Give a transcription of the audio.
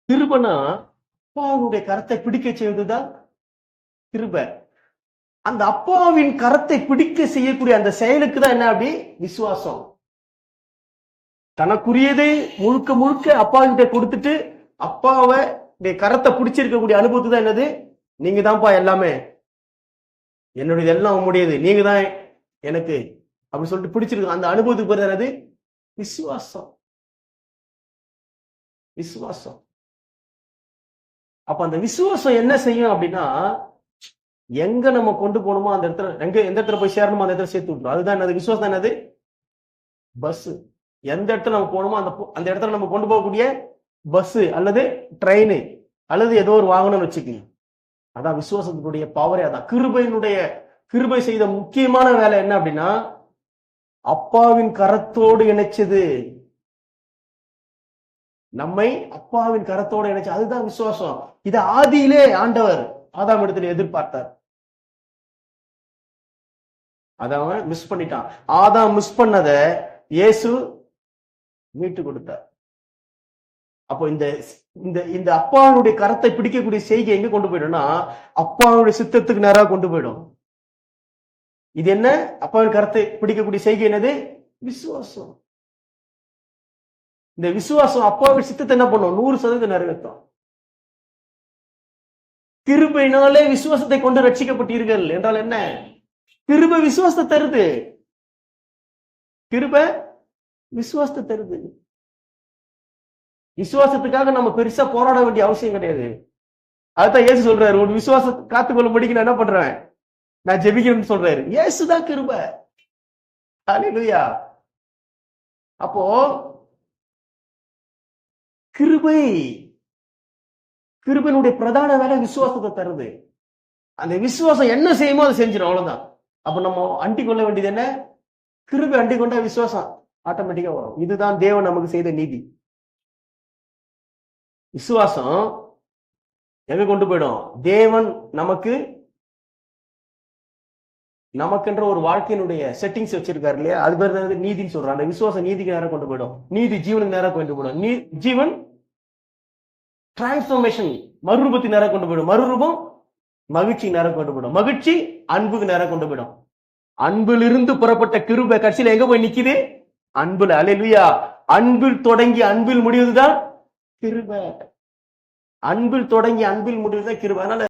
கிருபனா அப்பாவுடைய கரத்தை பிடிக்க செய்வதுதான் கிருப. அந்த அப்பாவின் கரத்தை பிடிக்க செய்யக்கூடிய அந்த செயலுக்கு தான் என்ன அப்படி விசுவாசம். தனக்குரியதை முழுக்க முழுக்க அப்பா கிட்ட கொடுத்துட்டு அப்பாவை கரத்தை பிடிச்சிருக்கக்கூடிய அனுபவத்து தான் என்னது, நீங்க தான்ப்பா எல்லாமே, என்னுடைய எல்லாம் உங்களுடையது, நீங்க தான் எனக்கு அப்படி சொல்லிட்டு பிடிச்சிருக்கு. அந்த அனுபவத்துக்கு பேர் என்னது, விசுவாசம். விசுவாசம். அப்ப அந்த விசுவாசம் என்ன செய்யும் அப்படின்னா, எங்க நம்ம கொண்டு போகணுமோ அந்த இடத்துல, எந்த இடத்துல போய் சேரணுமோ அந்த இடத்துல சேர்த்து விட்டுரும். அதுதான் என்னது விசுவாசம். என்னது பஸ். எந்த இடத்துல நம்ம போகணுமோ அந்த இடத்துல நம்ம கொண்டு போகக்கூடிய பஸ் அல்லது ட்ரெயின் அல்லது ஏதோ ஒரு வாகனம்னு வச்சுக்கோங்க. அதான் விசுவாசத்தினுடைய பவரே. அதான் கிருபை செய்த முக்கியமான வேலை என்ன அப்படின்னா, அப்பாவின் கரத்தோடு இணைச்சது. நம்மை அப்பாவின் கரத்தோடு இணைச்சு, அதுதான் விசுவாசம். இதை ஆதியிலே ஆண்டவர் ஆதாம் இடத்துல எதிர்பார்த்தார். அதான் மிஸ் பண்ணிட்டான். ஆதாம் மிஸ் பண்ணத இயேசு மீட்டு கொடுத்தார். அப்போ இந்த இந்த அப்பாவுடைய கரத்தை பிடிக்கக்கூடிய செய்கை எங்க கொண்டு போயிடும்னா, அப்பாவுடைய சித்தத்துக்கு நேராக கொண்டு போயிடும். இது என்ன, அப்பாவின் கரத்தை பிடிக்கக்கூடிய செய்கை என்னது, விசுவாசம். இந்த விசுவாசம் அப்பாவின் சித்தத்தை என்ன பண்ணும், 100% நிறைவேற்றும். கிருபையினாலே விசுவாசத்தை கொண்டு ரட்சிக்கப்பட்டீர்கள் என்றால் என்ன, கிருபை விசுவாசத்தை தருது. கிருபை விசுவாசத்தை தருது. விசுவாசத்துக்காக நம்ம பெருசா போராட வேண்டிய அவசியம் கிடையாது. அதுதான் இயேசு சொல்றாரு, ஒரு விசுவாசத்தை காத்துக்கொள்ள முடிக்க நான் என்ன பண்றேன், நான் ஜெபிக்கிறேன்னு சொல்றாரு. இயேசுதான் கிருபை. ஹல்லேலூயா. அப்போ கிருபையினுடைய பிரதான வேலை விசுவாசத்தை தருது. அந்த விசுவாசம் என்ன செய்யுமோ அதை செஞ்சிடும், அவ்வளவுதான். அப்ப நம்ம அண்டிக் கொள்ள வேண்டியது என்ன, கிருபை அண்டிக் கொண்டா விசுவாசம் ஆட்டோமேட்டிக்கா வரும். இதுதான் தேவன் நமக்கு செய்த நீதி. விசுவாசம் எங்க கொண்டு போயிடும், தேவன் நமக்கென்ற ஒரு வாழ்க்கையினுடைய செட்டிங்ஸ் வச்சிருக்காரு இல்லையா, அது பேர் நீதின்னு சொல்றாங்க. அந்த விசுவாசம் நீதிக்கு நேரம் கொண்டு போயிடும். நீதி ஜீவனுக்கு நேரம் கொண்டு போயிடும். ஜீவன் டிரான்ஸ்பர்மேஷன் மறுரூபத்துக்கு நேரம் கொண்டு போயிடும். மறுரூபம் மகிழ்ச்சி நேரம் கொண்டு போயிடும். மகிழ்ச்சி அன்புக்கு நேரம் கொண்டு போயிடும். அன்பிலிருந்து புறப்பட்ட கிருபை கட்சியில எங்க போய் நிக்குது, அன்புல. அல்லேலூயா. அன்பில் தொடங்கி அன்பில் முடிவதுதான் கிருபை. அன்பில் தொடங்கி அன்பில் முடிவதுதான் கிருபை. அதனால